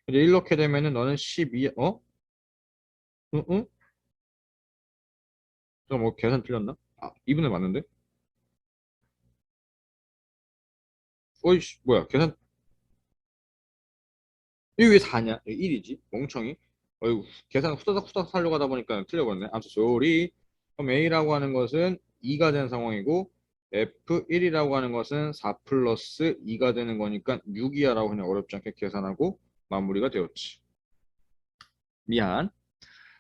이제 이렇게 되면은 너는 12 응? 응? 저뭐 계산 틀렸나? 2분의 맞는데? 어이씨 뭐야 계산 이게 왜 4냐? 1이지 멍청이. 어이구 계산 후다닥 하려고 하다 보니까 틀려버렸네. 아무튼 소리. 그럼 a라고 하는 것은 2가 된 상황이고 f1이라고 하는 것은 4 플러스 2가 되는 거니까 6이야 라고 그냥 어렵지 않게 계산하고 마무리가 되었지. 미안.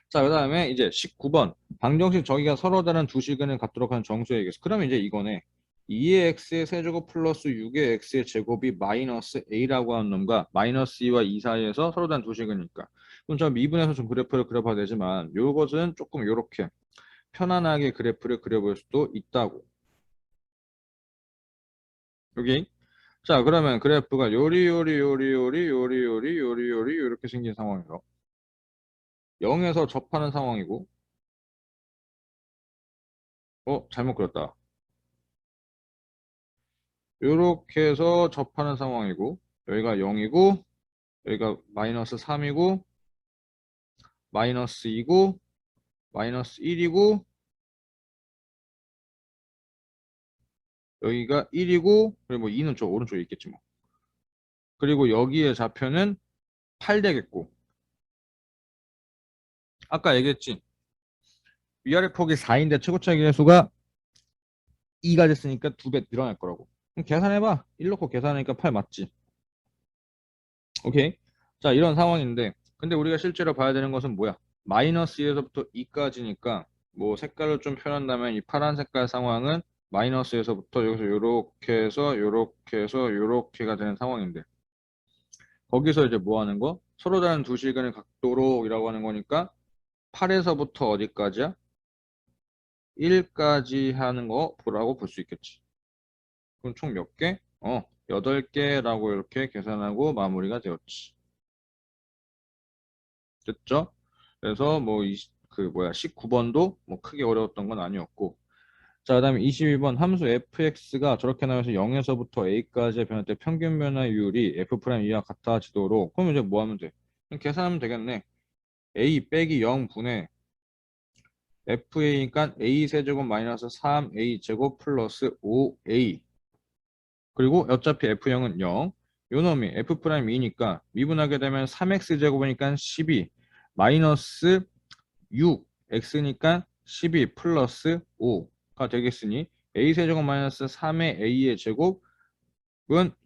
자, 그 다음에 이제 19번. 방정식 저기가 서로 다른 두 실근을 갖도록 하는 정수의 계수. 그러면 이제 이거네. 2의 x의 세제곱 플러스 6의 x의 제곱이 마이너스 a라고 하는 놈과 마이너스 2와 2 사이에서 서로 다른 두 실근이니까. 그럼 저 미분해서 좀 그래프를 그려봐야 되지만 요것은 조금 요렇게 편안하게 그래프를 그려볼 수도 있다고. 여기. 자, 그러면 그래프가 요리 이렇게 생긴 상황이로 0에서 접하는 상황이고 잘못 그렸다. 이렇게 해서 접하는 상황이고 여기가 0이고 여기가 마이너스 3이고 마이너스 2고 마이너스 1이고 여기가 1이고 그리고 뭐 2는 저 오른쪽에 있겠지 뭐. 그리고 여기에 좌표는 8 되겠고 아까 얘기했지 위아래 폭이 4인데 최고차의 계수가 2가 됐으니까 2배 늘어날 거라고. 그럼 계산해봐. 1 넣고 계산하니까 8 맞지. 오케이. 자, 이런 상황인데 근데 우리가 실제로 봐야 되는 것은 뭐야? 마이너스 2에서부터 2까지니까 뭐 색깔을 좀 표현한다면 이 파란 색깔 상황은 마이너스에서부터 여기서 요렇게 해서 되는 상황인데 거기서 이제 뭐 하는 거? 서로 다른 두 실근의 각도로이라고 하는 거니까 8에서부터 어디까지야? 1까지 하는 거 보라고 볼 수 있겠지. 그럼 총 몇 개? 8개라고 이렇게 계산하고 마무리가 되었지. 됐죠? 그래서 뭐 그 뭐야 19번도 뭐 크게 어려웠던 건 아니었고 자 그다음에 22번 함수 fx가 저렇게 나와서 0에서부터 a까지의 변할 때 평균 변화율이 f 프라임 이와 같아지도록 그럼 이제 뭐 하면 돼? 계산하면 되겠네. a 빼기 0분의 fa니까 a 세제곱 마이너스 3a 제곱 플러스 5a 그리고 어차피 f0은 0. 요 놈이 f'2니까 미분하게 되면 3x 제곱이니까 12 마이너스 6x니까 12 플러스 5가 되겠으니 a 세제곱 마이너스 3의 a의 제곱은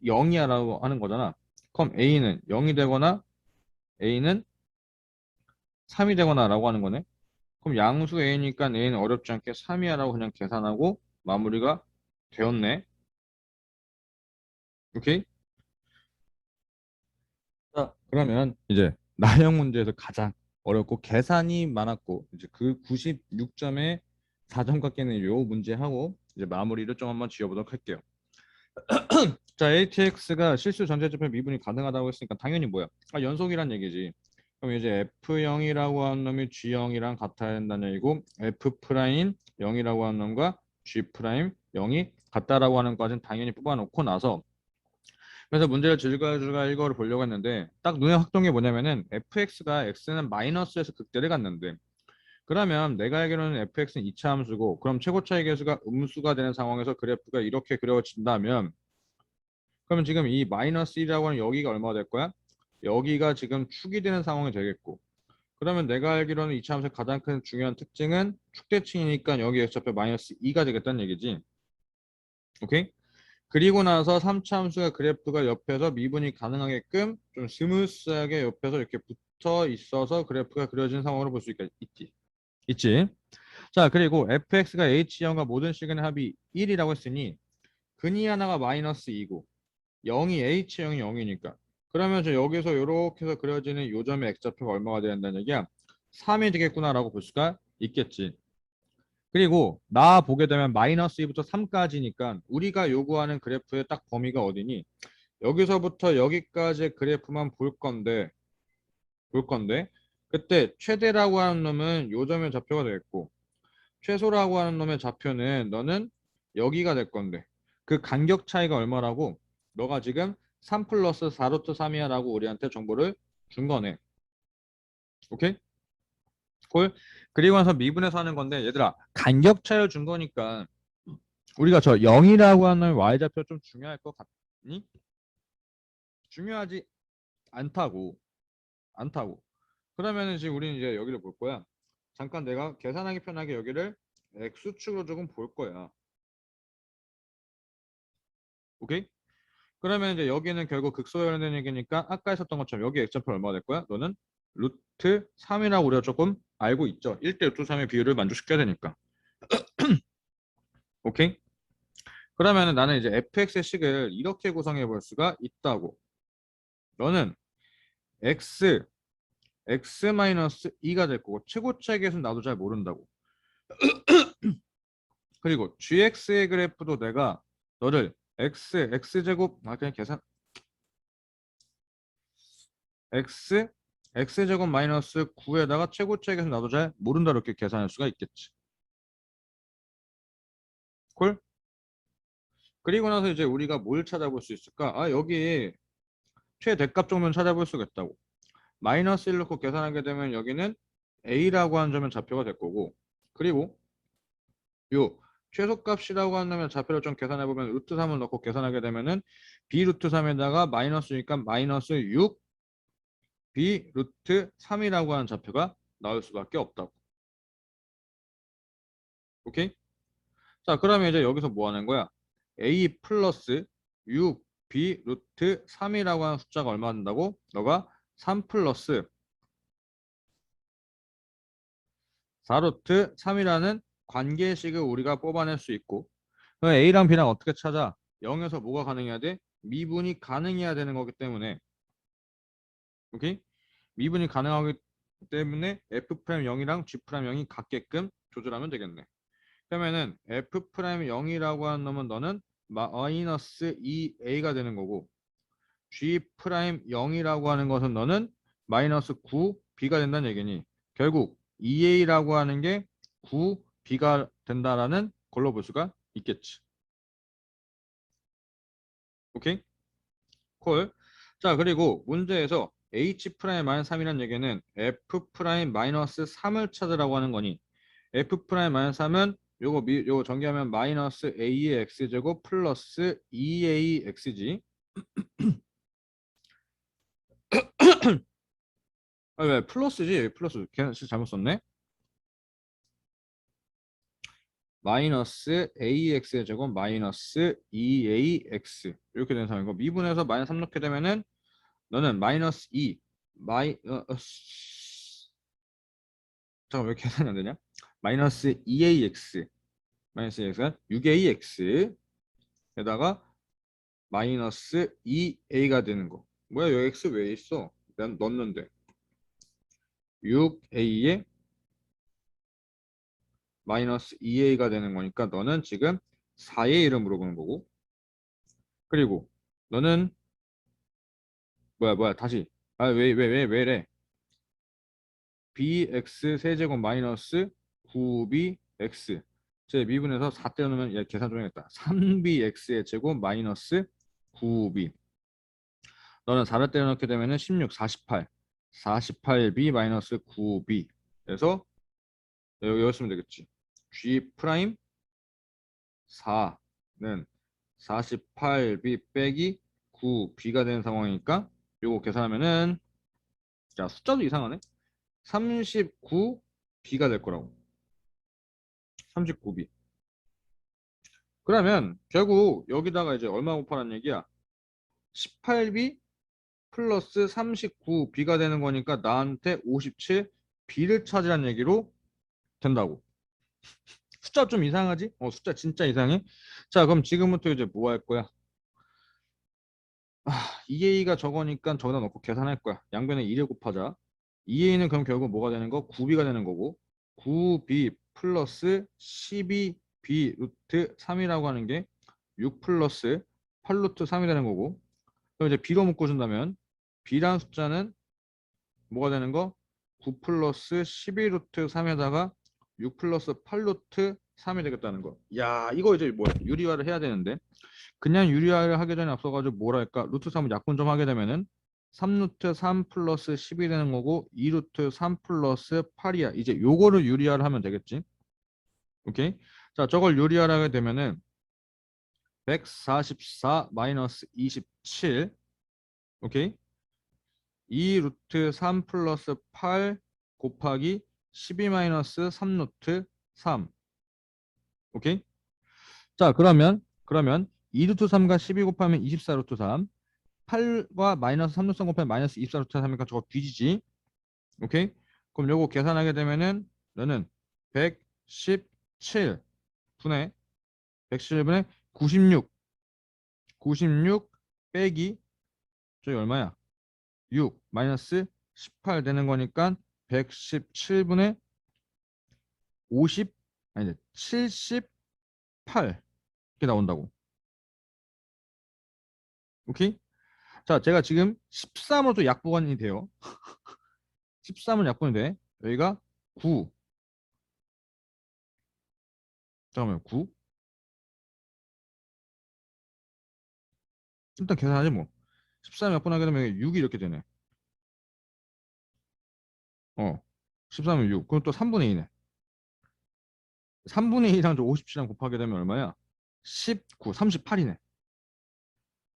0이야라고 하는 거잖아. 그럼 a는 0이 되거나 a는 3이 되거나 라고 하는 거네. 그럼 양수 a니까 a는 어렵지 않게 3이야라고 그냥 계산하고 마무리가 되었네. 오케이? 자, 그러면 이제 나형 문제에서 가장 어렵고 계산이 많았고 이제 그 96점의 4점 깎이는 요 문제하고 이제 마무리를 좀 한번 지어보도록 할게요. 자, ATX가 실수 전체적별 미분이 가능하다고 했으니까 당연히 뭐야? 연속이란 얘기지. 그럼 이제 F0이라고 하는 놈이 G0이랑 같아야 된다는 얘기고 F'0이라고 하는 놈과 G'0이 같다라고 하는 것까지는 당연히 뽑아놓고 나서 그래서 문제를 줄줄가 읽어를 보려고 했는데 딱 눈에 확 뜬 게 뭐냐면은 fx가 x는 마이너스에서 극대를 갔는데 그러면 내가 알기로는 fx는 2차 함수고 그럼 최고차의 계수가 음수가 되는 상황에서 그래프가 이렇게 그려진다면 그러면 지금 이 마이너스 1이라고 하는 여기가 얼마가 될 거야? 여기가 지금 축이 되는 상황이 되겠고 그러면 내가 알기로는 2차 함수의 가장 큰 중요한 특징은 축대칭이니까 여기 x좌표 마이너스 2가 되겠다는 얘기지. 오케이? 그리고 나서 3차 함수가 그래프가 옆에서 미분이 가능하게끔 좀 스무스하게 옆에서 이렇게 붙어 있어서 그래프가 그려진 상황으로 볼 수 있지. 있지. 자, 그리고 fx가 h형과 모든 시그널 합이 1이라고 했으니 근이 하나가 마이너스 2고 0이 h형이 0이니까 그러면 저 여기서 이렇게 해서 그려지는 요점의 x좌표가 얼마가 돼야 된다는 얘기야? 3이 되겠구나라고 볼 수가 있겠지. 그리고 나 보게 되면 마이너스 2부터 3까지니까 우리가 요구하는 그래프의 딱 범위가 어디니? 여기서부터 여기까지의 그래프만 볼 건데 그때 최대라고 하는 놈은 요점의 좌표가 되겠고 최소라고 하는 놈의 좌표는 너는 여기가 될 건데 그 간격 차이가 얼마라고? 너가 지금 3 플러스 4 루트 3이야 라고 우리한테 정보를 준 거네. 오케이? 콜? 그리고 나서 미분해서 하는 건데 얘들아 간격 차이를 준 거니까 우리가 저 0이라고 하는 y좌표 좀 중요할 것 같니? 중요하지 않다고. 그러면은 지금 우리는 이제 여기를 볼 거야. 잠깐 내가 계산하기 편하게 여기를 x축으로 조금 볼 거야. 오케이? 그러면 이제 여기는 결국 극소에 관련된 얘기니까 아까 했었던 것처럼 여기 x좌표 얼마가 될 거야? 너는 루트 3이라고 우리가 조금 알고 있죠. 1대 루트 3의 비율을 만족시켜야 되니까. 오케이? 그러면은 나는 이제 fx의 식을 이렇게 구성해 볼 수가 있다고. 너는 x-2가 될 거고 최고차의 계수는 나도 잘 모른다고. 그리고 gx의 그래프도 내가 너를 x제곱 그냥 계산 x제곱 마이너스 9에다가 최고차의 계수 나도 잘 모른다 이렇게 계산할 수가 있겠지. 콜? 그리고 나서 이제 우리가 뭘 찾아볼 수 있을까? 여기 최대값 정도는 찾아볼 수가 있다고. 마이너스 1 넣고 계산하게 되면 여기는 a라고 하는 점은 좌표가 될 거고 그리고 요 최소값이라고 한다면 좌표를 좀 계산해 보면 루트 3을 넣고 계산하게 되면은 b 루트 3에다가 마이너스니까 마이너스 6 b 루트 3이라고 하는 좌표가 나올 수밖에 없다고. 오케이? 자, 그러면 이제 여기서 뭐 하는 거야? a 플러스 6 b 루트 3이라고 하는 숫자가 얼마 된다고? 너가 3 플러스 4 루트 3이라는 관계식을 우리가 뽑아낼 수 있고 그럼 a랑 b랑 어떻게 찾아? 0에서 뭐가 가능해야 돼? 미분이 가능해야 되는 거기 때문에 오케이? 미분이 가능하기 때문에 f'0이랑 g'0이 같게끔 조절하면 되겠네. 그러면은 f'0이라고 하는 놈은 너는 마이너스 2a가 되는 거고 g'0이라고 하는 것은 너는 마이너스 9b가 된다는 얘기니 결국 2a라고 하는 게 9b가 된다라는 걸로 볼 수가 있겠지. 오케이? 콜. 자, 그리고 문제에서 H 프라임 마이너스 3이란 얘기는 F 프라임 마이너스 3을 찾으라고 하는 거니 F 프라임 마이너스 3은 요거 전개하면 마이너스 A의 X제곱 플러스 2AX지. 아, 왜 플러스지? 플러스 걔는 진짜 잘못 썼네. 마이너스 AX의 제곱 마이너스 2AX 이렇게 되는 상황이고 미분해서 마이너스 3 넣게 되면은 너는 마이너스 2 잠깐 왜 계산이 안 되냐? 마이너스 2AX 마이너스 AX가 6AX 에다가 마이너스 2A가 되는 거. 뭐야 여기 X 왜 있어? 난 넣었는데 6A에 마이너스 2A가 되는 거니까 너는 지금 4의 1을 물어보는 거고 그리고 너는 뭐야 다시 왜 이래 bx 세제곱 마이너스 9bx 제 미분해서 4 떼어놓으면 얘 계산 좀 해야겠다 3bx의 제곱 마이너스 9b 너는 4를 떼어넣게 되면은 16, 48 48b 마이너스 9b 그래서 여기 쓰면 되겠지 g 프라임 4는 48b 빼기 9b가 되는 상황이니까 요거 계산하면은 자 숫자도 이상하네 39b가 될 거라고 39b 그러면 결국 여기다가 이제 얼마 곱하라는 얘기야 18b 플러스 39b가 되는 거니까 나한테 57b를 찾으라는 얘기로 된다고 숫자 좀 이상하지? 숫자 진짜 이상해 자 그럼 지금부터 이제 뭐 할 거야 2a가 저거니까 저기다 넣고 계산할 거야 양변에 2를 곱하자 2a는 그럼 결국 뭐가 되는 거? 9b가 되는 거고 9b 플러스 12b 루트 3이라고 하는 게 6 플러스 8 루트 3이 되는 거고 그럼 이제 b로 묶어준다면 b라는 숫자는 뭐가 되는 거? 9 플러스 12 루트 3에다가 6 플러스 8 루트 3이 되겠다는 거. 야 이거 이제 뭐야 유리화를 해야 되는데 그냥 유리화를 하기 전에 앞서가지고 뭐랄까 루트 3을 약분 좀 하게 되면은 3 루트 3 플러스 10이 되는 거고 2 루트 3 플러스 8이야. 이제 요거를 유리화를 하면 되겠지. 오케이. 자 저걸 유리화를 하게 되면은 144 마이너스 27 오케이. 2 루트 3 플러스 8 곱하기 12 마이너스 3 루트 3 오케이. 자 그러면 2 루트 3과 12 곱하면 24 루트 3 8과 마이너스 3 루트 3 곱하면 마이너스 24 루트 3이니까 저거 뒤지지 오케이. 그럼 요거 계산하게 되면은 너는 117 분의 117분의 96 빼기 저기 얼마야 6 마이너스 18 되는 거니까 117분의 50 아니 78 이렇게 나온다고. 오케이? 자, 제가 지금 13으로도 약분이 돼요. 13은 약분이 돼. 여기가 9. 잠깐만요. 9. 일단 계산하지 뭐. 13 약분하게 되면 6이 이렇게 되네. 13은 6. 그럼 또 3분의 2네. 3분의 2랑 57이랑 곱하게 되면 얼마야? 19, 38이네.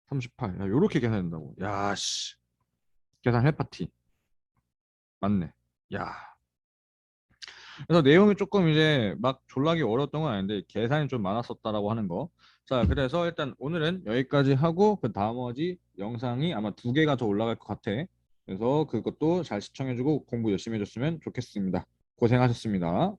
38. 야, 요렇게 계산된다고. 야, 씨. 계산 해파티. 맞네. 야. 그래서 내용이 조금 이제 막 졸라기 어려웠던 건 아닌데 계산이 좀 많았었다라고 하는 거. 자, 그래서 일단 오늘은 여기까지 하고 그 나머지 영상이 아마 2개가 더 올라갈 것 같아. 그래서 그것도 잘 시청해주고 공부 열심히 해줬으면 좋겠습니다. 고생하셨습니다.